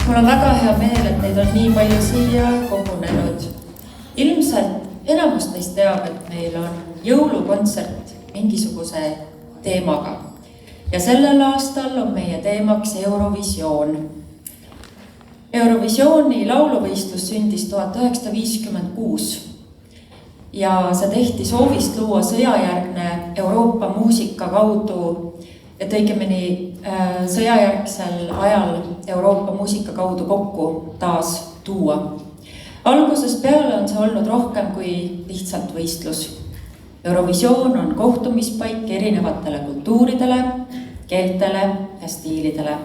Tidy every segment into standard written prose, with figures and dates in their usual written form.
Mul on väga hea meel, et neid on nii palju siia kogunenud. Ilmselt enamus neist teab, et meil on jõulukontsert mingisuguse teemaga. Ja sellel aastal on meie teemaks Eurovisioon. Eurovisiooni lauluvõistlus sündis 1956 ja see tehti soovist luua sõjajärgne Euroopa muusika kaudu, et õigemini sõjajärgsel ajal Euroopa muusika kaudu kokku taas tuua. Algusest peale on see olnud rohkem kui lihtsalt võistlus. Eurovisioon on kohtumispaik erinevatele kultuuridele, keeltele ja stiilidele.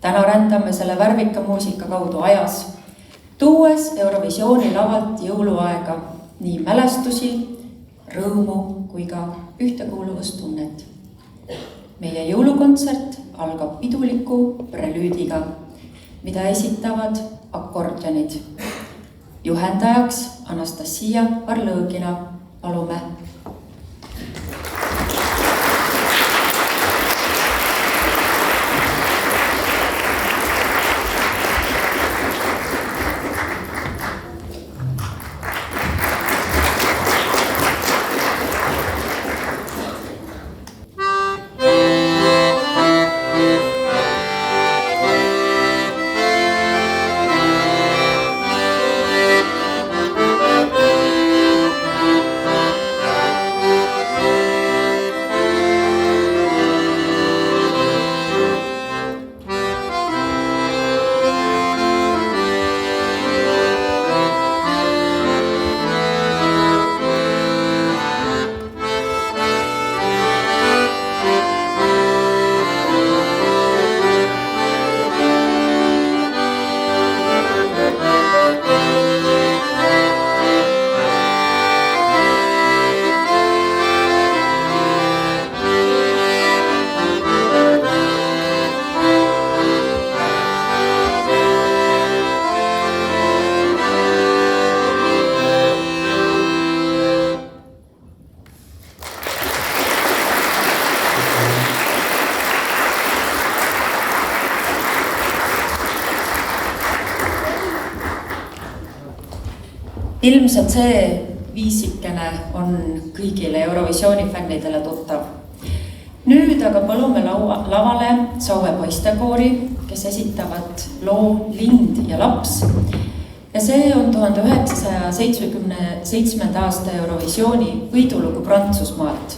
Täna rändame selle värvika muusika kaudu ajas, tuues Eurovisiooni lavalt jõuluaega nii mälestusi, rõõmu kui ka ühtekuuluvustunnet. Meie jõulukontsert algab piduliku prelüüdiga, mida esitavad akordionid. Juhendajaks Anastasia Arlõgina, palume. Ilmselt see viisikene on kõigile Eurovisiooni fännidele tuttav. Nüüd aga palume lavale Saue poistekoori, kes esitavad loo Lind ja laps. Ja see on 1977. aasta Eurovisiooni võidulugu Prantsusmaalt.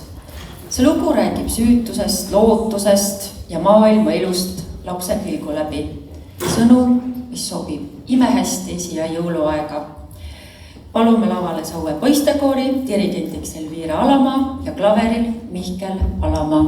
See lugu räägib süütusest, lootusest ja maailma elust lapse pilgu läbi. Sõnum, mis sobib imehästi siia jõuluaega. Palume lavale Saue poistekoori, dirigendiks Elvira Alamaa ja klaveril Mihkel Alamaa.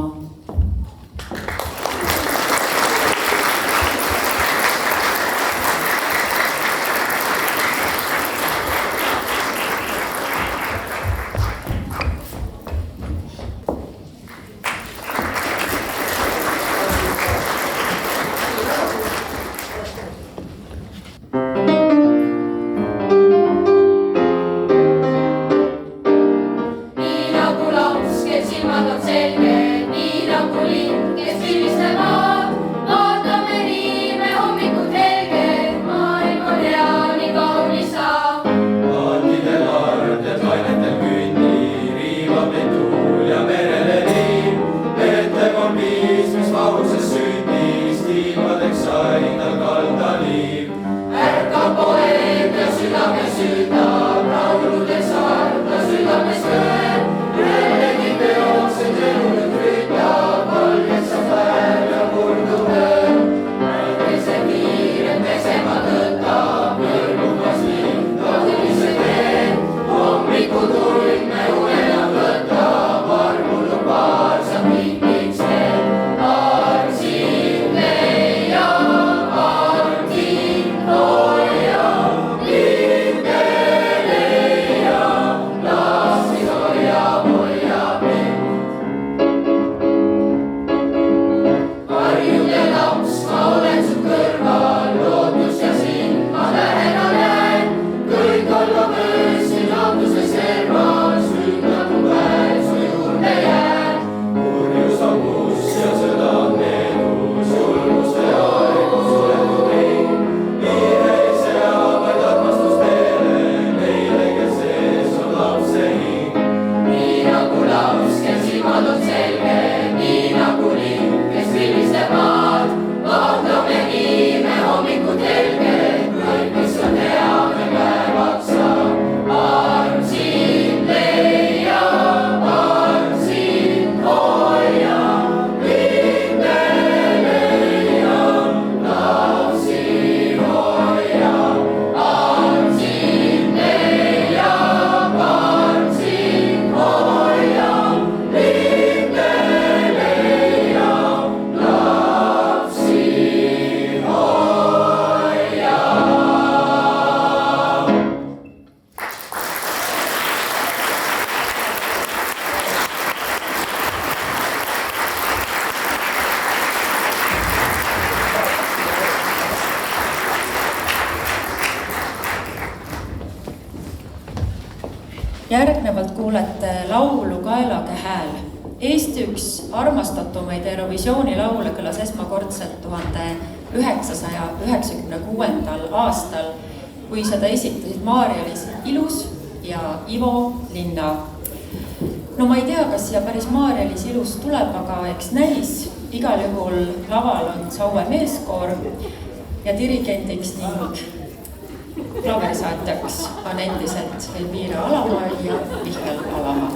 Kurjus on kus ja sõda on needus. Järgnevalt kuulete laulu Kaelage hääl. Eesti üks armastatumaid Eurovisiooni laule kõlas esmakordselt 1996. aastal, kui seda esitasid Maarja-Liis Ilus ja Ivo Linna. No ma ei tea, kas siia päris Maarja-Liis Ilus tuleb, aga eks näis. Igal juhul laval on Saue meeskoor ja dirigendiks ning klaverisaatjaks on endiselt Elvira Alamaa ja Mihkel Alamaa.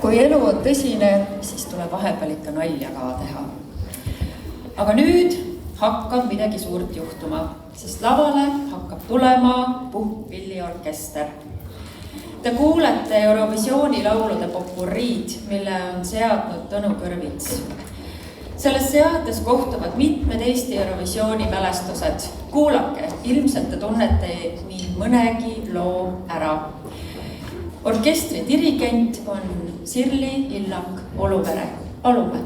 Kui elu on tõsine, siis tuleb vahepeal ikka nalja ka teha. Aga nüüd hakkab midagi suurt juhtuma, sest lavale hakkab tulema puhkpilliorkester. Te kuulete Eurovisiooni laulude popurriid, mille on seadnud Tõnu Kõrvits. Selles seates kohtuvad mitmed Eesti Eurovisiooni mälestused. Kuulake, ilmselt te tunnete nii mõnegi loo ära. Orkestri dirigent on Sirli Illak Oluvere. Palume!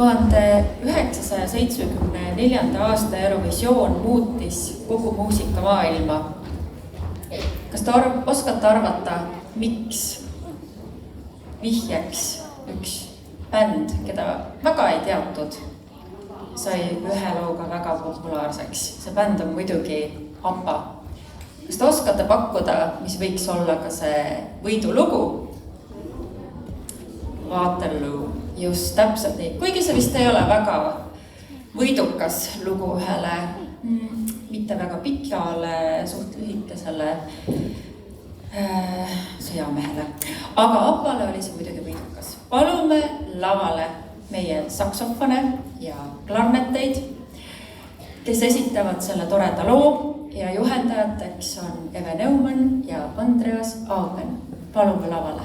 1974. aasta Eurovisioon muutis kogu muusikamaailma. Kas te oskate arvata, miks vihjeks üks bänd, keda väga ei teatud, sai ühe looga väga populaarseks? See bänd on muidugi ABBA. Kas te oskate pakkuda, mis võiks olla ka see võidulugu? Waterloo, just täpselt nii. Kuigi see vist ei ole väga võidukas lugu ühele mitte väga pikale, suht lühikesele sõjamehele. Aga ABBAle oli see muidugi võidukas. Palume lavale meie saksofone ja klarneteid, kes esitavad selle toreda loo ja juhendajateks on Eve Neumann ja Andreas Augen. Palume lavale.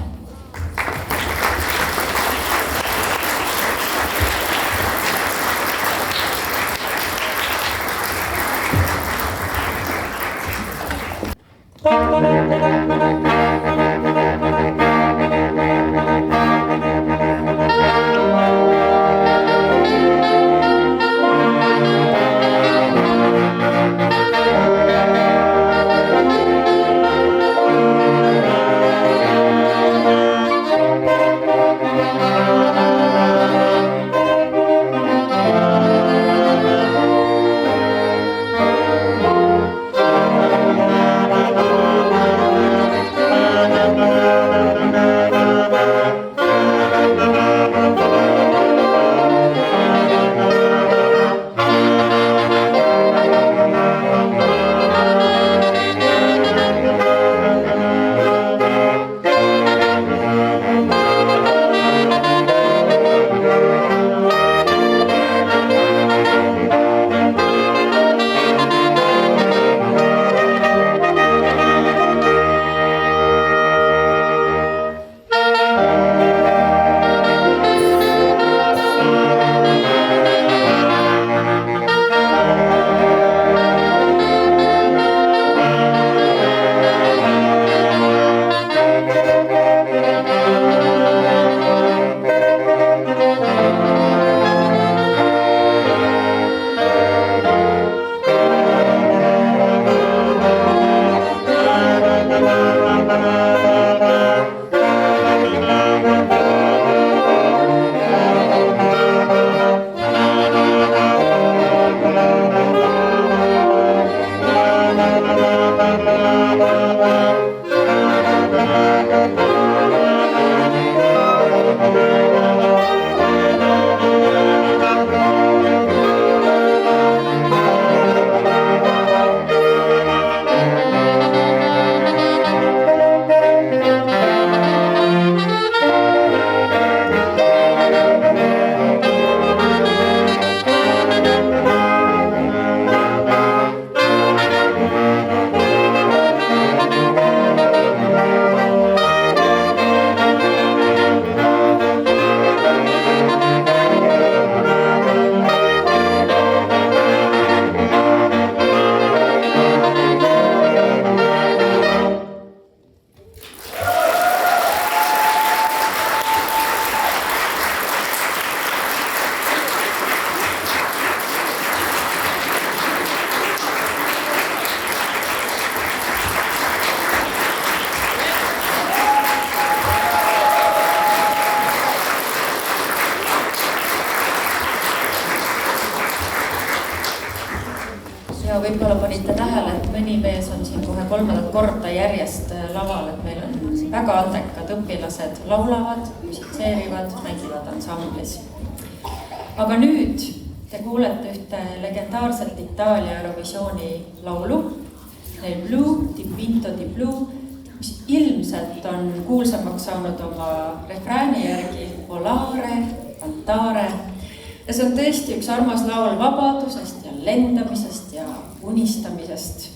Võib-olla panite tähele, et mõni mees on siin kohe 3. korda järjest laval, et meil on väga andekad õpilased, laulavad, musitseerivad, mängivad ansamblis. Aga nüüd te kuulete ühte legendaarset Itaalia Eurovisiooni laulu, Nel Blu, Dipinto di Blu, mis ilmselt on kuulsamaks saanud oma refrääni järgi Volare, Cantare. Ja see on tõesti üks armas laul vabadusest ja lendamisest ja unistamisest.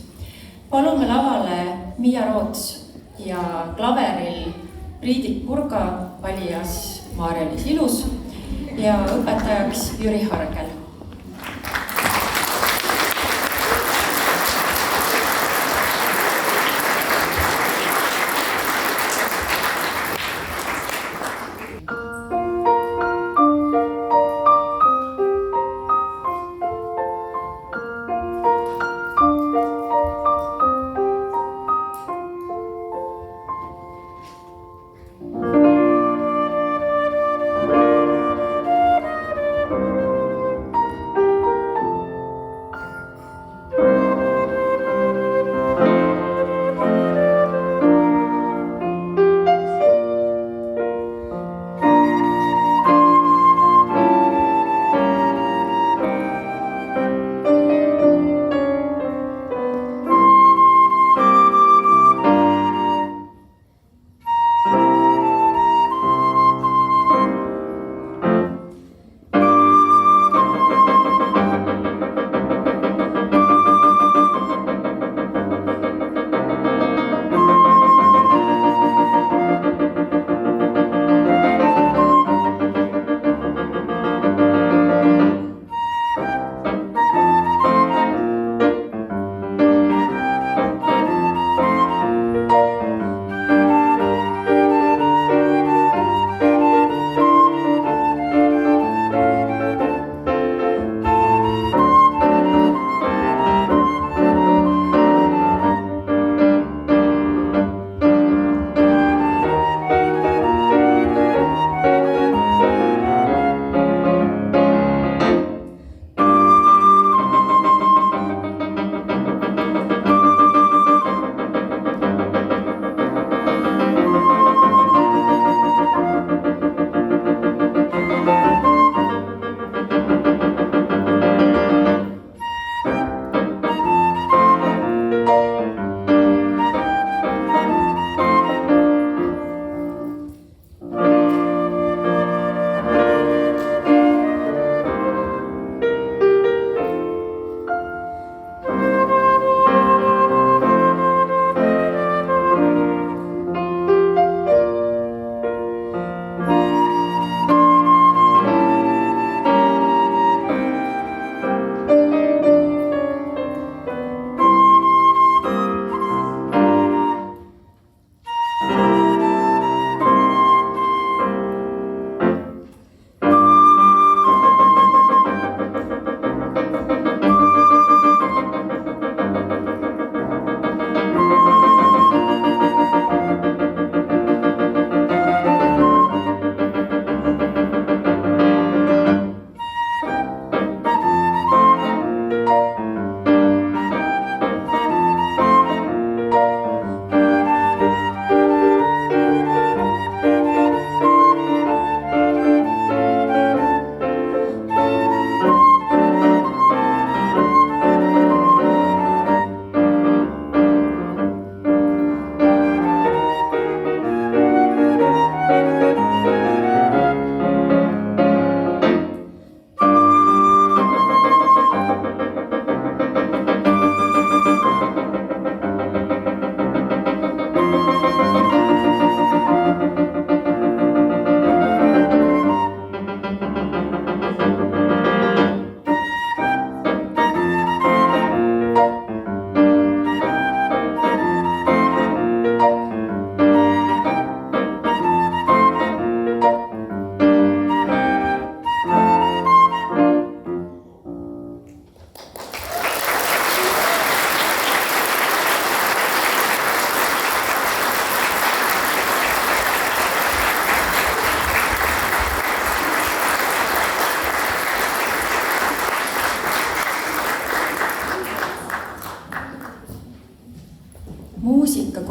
Palume lavale Miia Roots ja klaveril Priidik Purga, alias Maarja-Liis Ilus ja õpetajaks Jüri Hargel.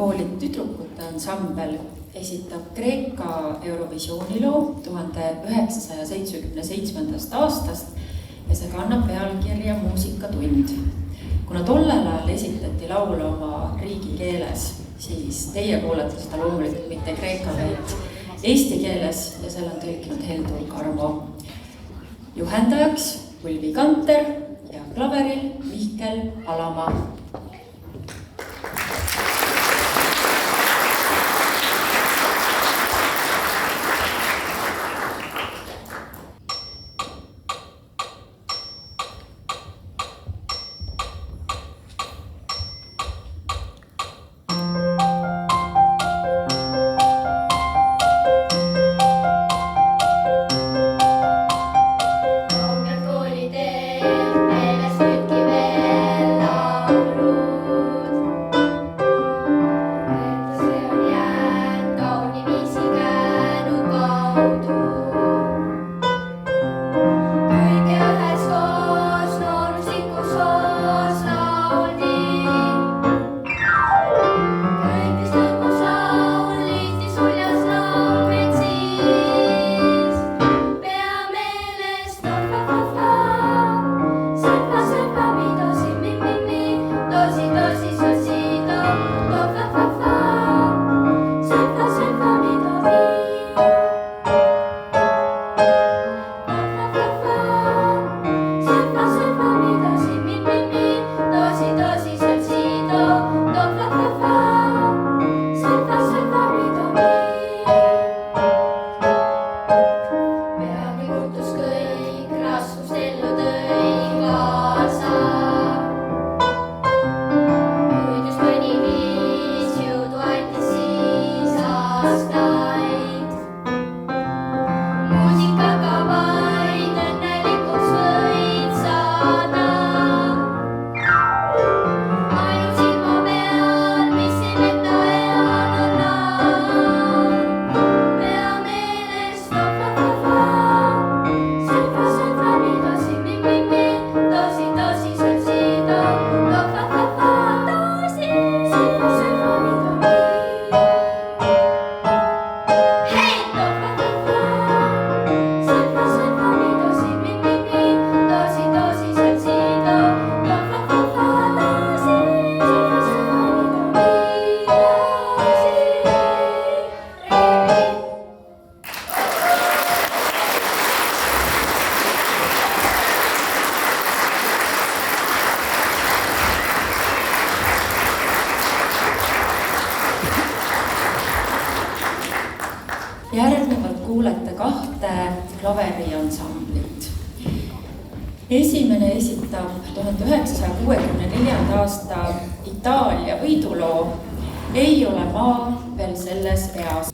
kooli tüdrukute ansambel esitab Kreeka Eurovisiooniloo 1977. aastast ja see kannab pealkirja Muusikatund. Kuna tollel ajal esitati laule oma riigikeeles, siis teie kuulete seda loomulikult mitte kreeka, vaid eesti keeles ja selle on tõlkinud Heldur Karmo. Juhendajaks Ulvi Kanter ja klaveril Mihkel Alamaa. Järgnevalt kuulete kahte klaveriansamblit. Esimene esitab 1964. aasta Itaalia võiduloo Ei ole maa veel selles eas.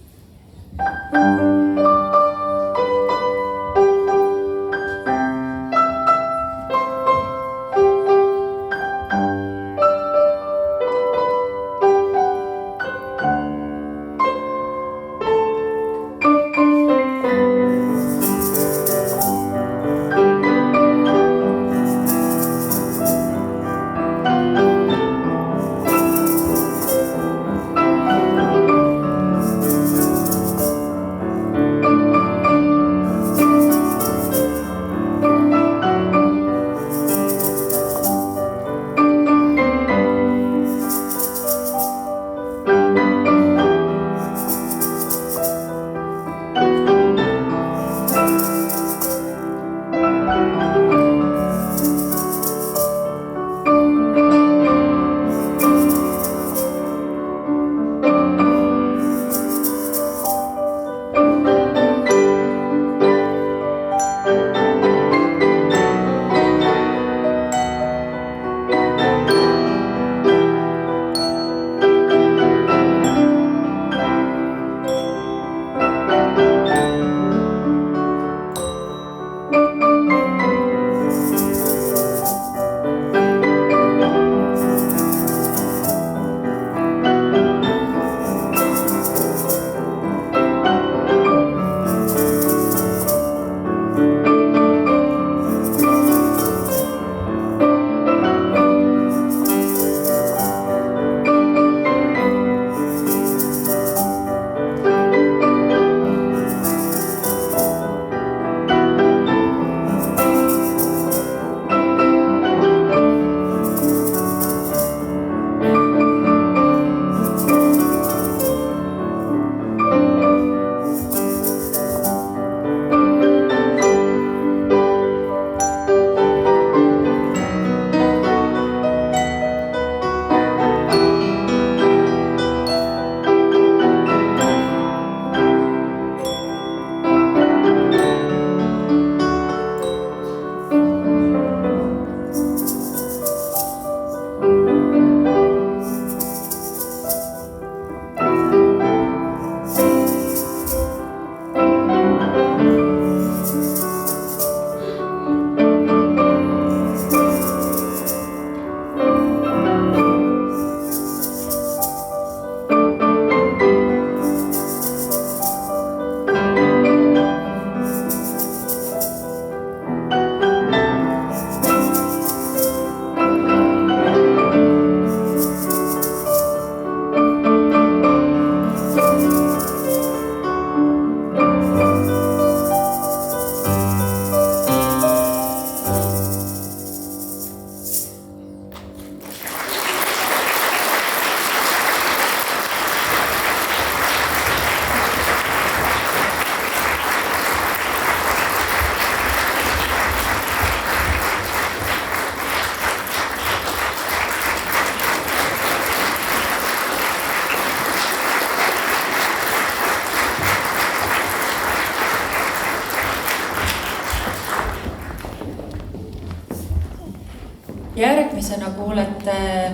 Järgmisena kuulete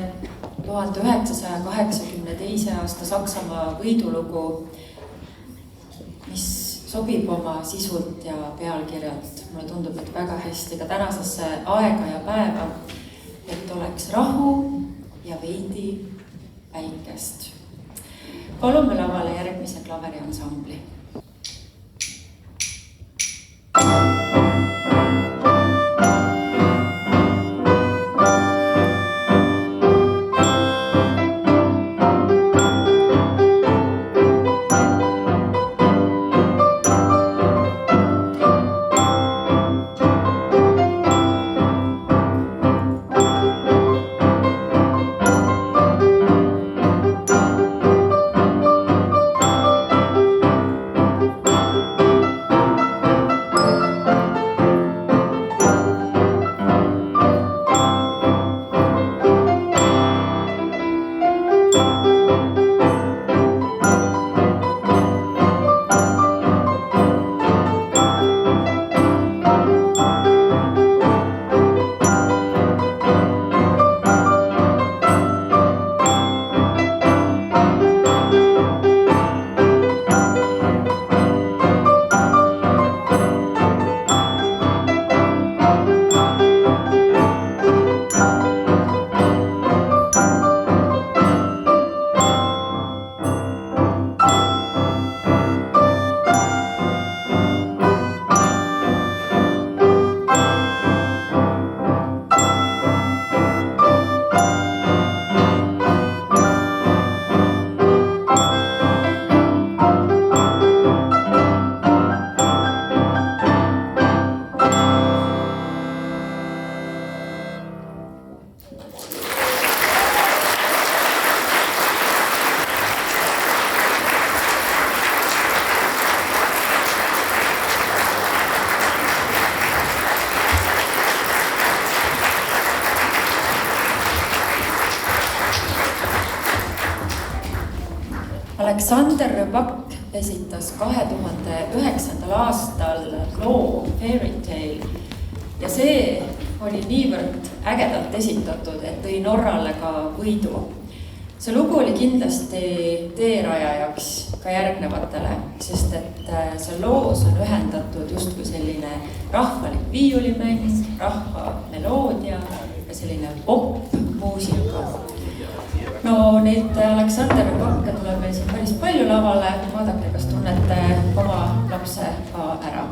1982. aasta Saksamaa võidulugu, mis sobib oma sisult ja pealkirjalt. Mulle tundub, et väga hästi ka tänasesse aega ja päeva, et oleks rahu ja veidi päikest. Palume lavale järgmise klaveriansambli. Alexander Rybak esitas 2009. aastal loo Fairy Tale ja see oli niivõrd ägedalt esitatud, et tõi Norrale ka võidu. See lugu oli kindlasti teerajajaks ka järgnevatele, sest et see loos on ühendatud justkui selline rahvalik viiulimäng, rahva meloodia ja selline pop-muusika. No neid Alexander Rybakke tuleb meil siin päris palju lavale. Vaadake, kas tunnete oma lapse ka ära.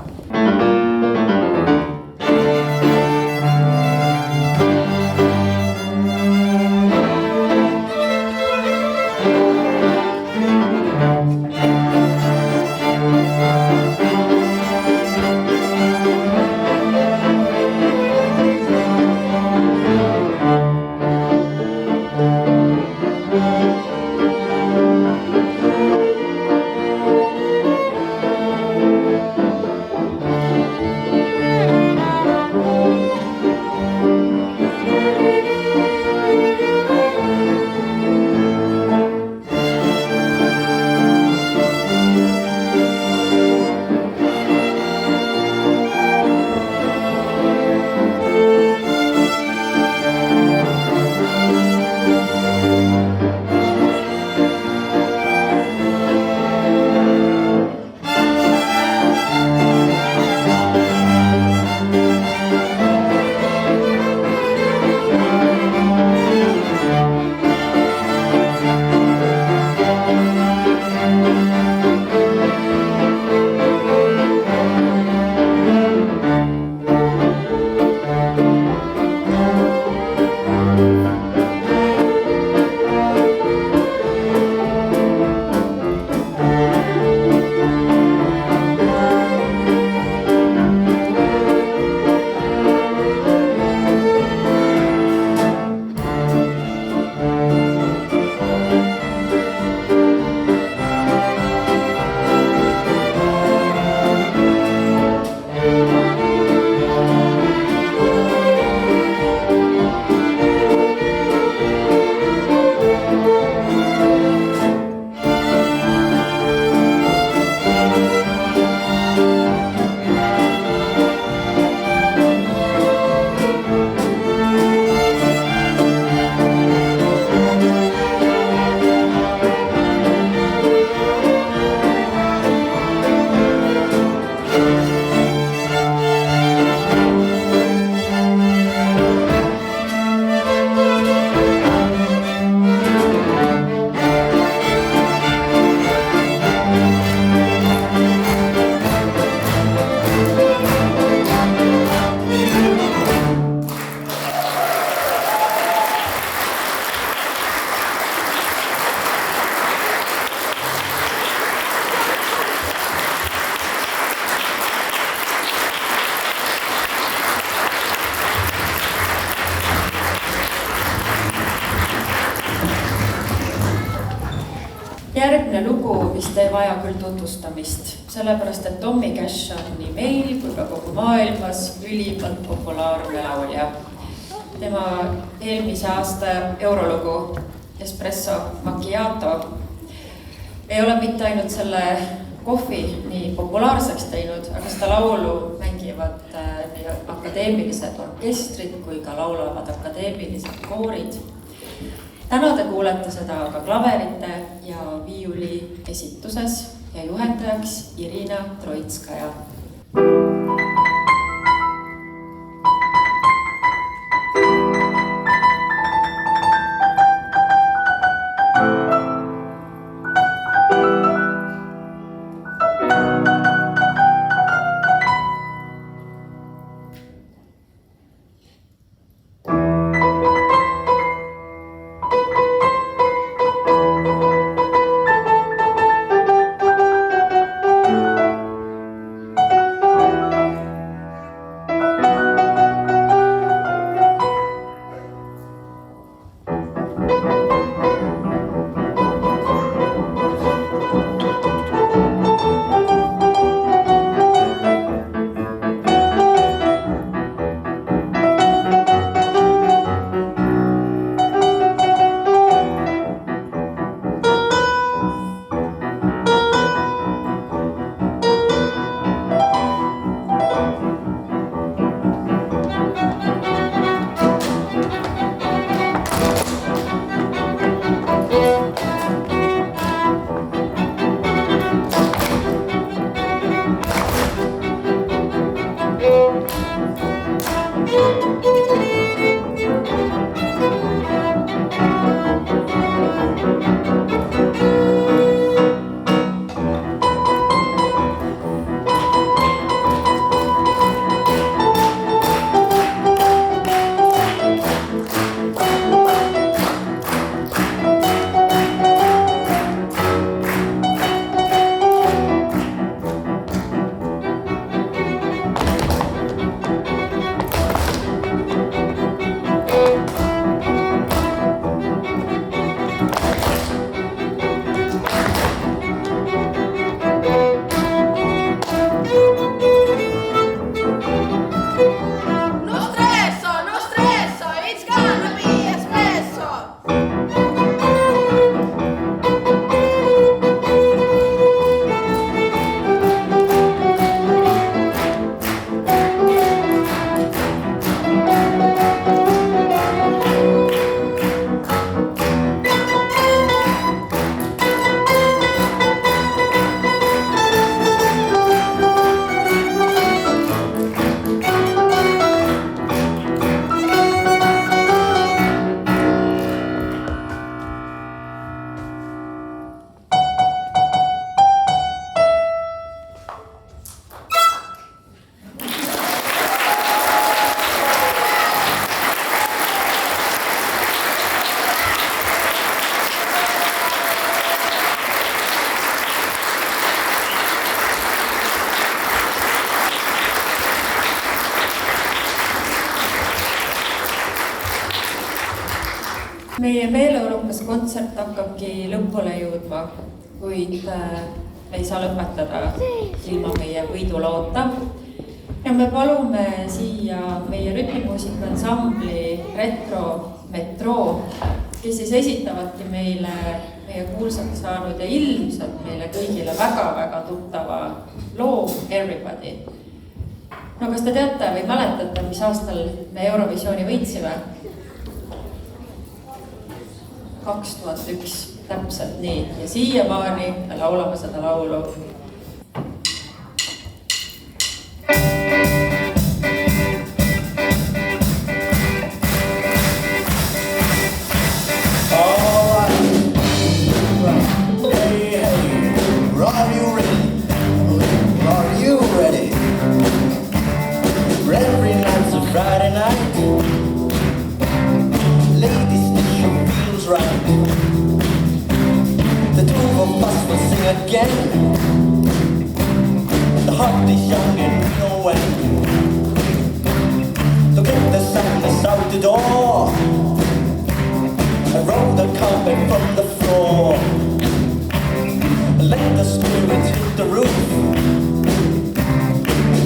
Järgmine lugu vist ei vaja küll tutvustamist, sellepärast et Tommy Cash on nii meil kui ka kogu maailmas ülimalt populaarne laulja. Tema eelmise aasta eurolugu Espresso Macchiato ei ole mitte ainult selle kohvi nii populaarseks teinud, aga seda laulu mängivad nii akadeemilised orkestrid kui ka laulavad akadeemilised koorid. Täna te kuulete seda aga klaverite ja viiuli esituses ja juhendajaks Irina Troitskaja. Meie meeleolukas kontsert hakkabki lõpule jõudma, kuid me ei saa lõpetada ilma meie võiduloota. Ja me palume siia meie rütmimuusika ansambli Retro Metro, kes siis esitavadki meile meie kuulsaks saanud ja ilmselt meile kõigile väga-väga tuttava loo Everybody. No kas te teate või mäletate, mis aastal me Eurovisiooni võitsime? 2001, täpselt nii. Ja siiamaani me laulame seda laulu. Again, the heart is young and we know when to get the sadness out the door and roll the carpet from the floor. Let the spirits hit the roof.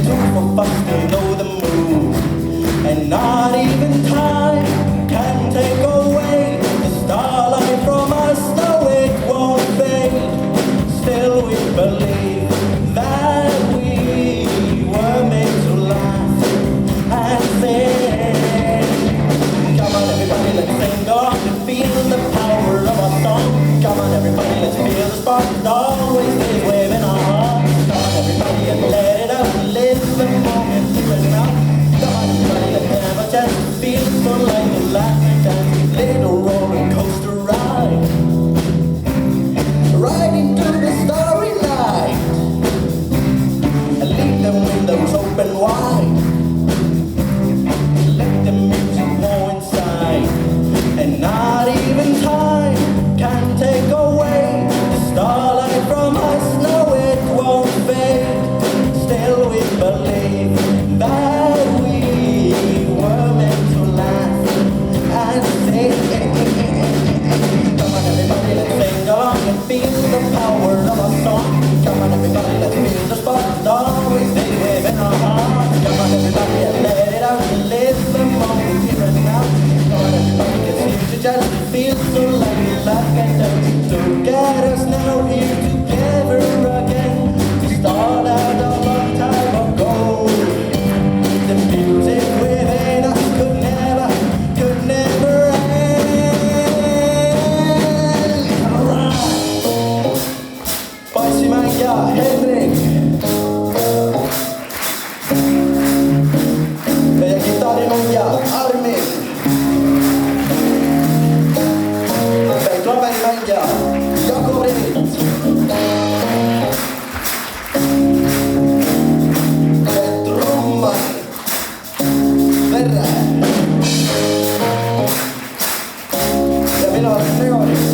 Too for fun to know the moves, and not even time can take away the starlight from us. No, it won't fade. Still we believe that we were made to laugh and sing. Come on everybody, let's sing along and feel the power of our song. Come on everybody, let's feel the spark that always stays waving our hearts. Come on everybody and let it out, live the moment here and now. Come on everybody, let's have a chance to feel the sunlight and laugh and dance. Little roller coaster ride, right into the starry light, and leave the windows open wide. Let the music pour inside, and not even time can take away the starlight from us. No, it won't fade. Still we believe that we were meant to laugh and sing. Come on everybody, let's sing along and feel the power of our song. Come on everybody, let's feel the spark that always stays waving our hearts. Come on everybody and let it out and live the moment here and now. Come on everybody, it's here to just feel so like we laugh and dance. So get us now here together again, to start out a long time ago. The music within us could never end. Alright, Boise Manga, Henrik. Bella chitarra in unghia, Armin. Trova in Manga, Jakob Revit. Tromma Verre. Ja minä olen Neonis.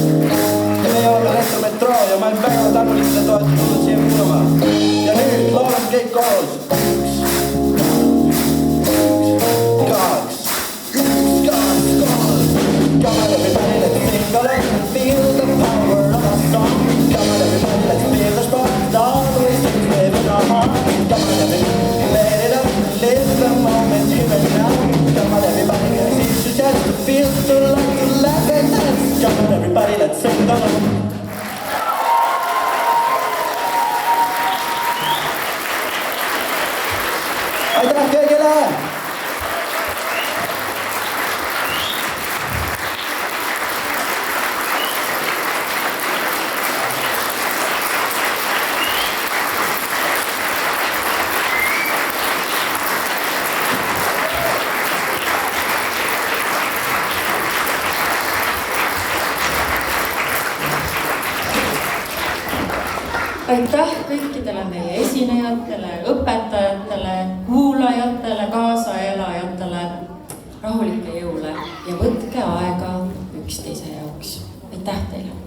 Ja me ei ole Retrometroja, mä en päivä tanulista toettu siihen muutamaan. Ja nyt laulan keikkoos. Come on everybody, let's sing along and feel the power of our song. Come on everybody, let's feel the spark that always stays within our heart. Come on everybody, let it up, live the moment here and now. Come on everybody, it's your chance to feel, to like, to laugh and dance. Come on everybody, let's sing along. Aitäh kõigile! Aitäh kõikidele meie esinejatele, õpetajatele, kuulajatele, kaasaelajatele, rahulikke jõule ja võtke aega üksteise jaoks. Aitäh teile!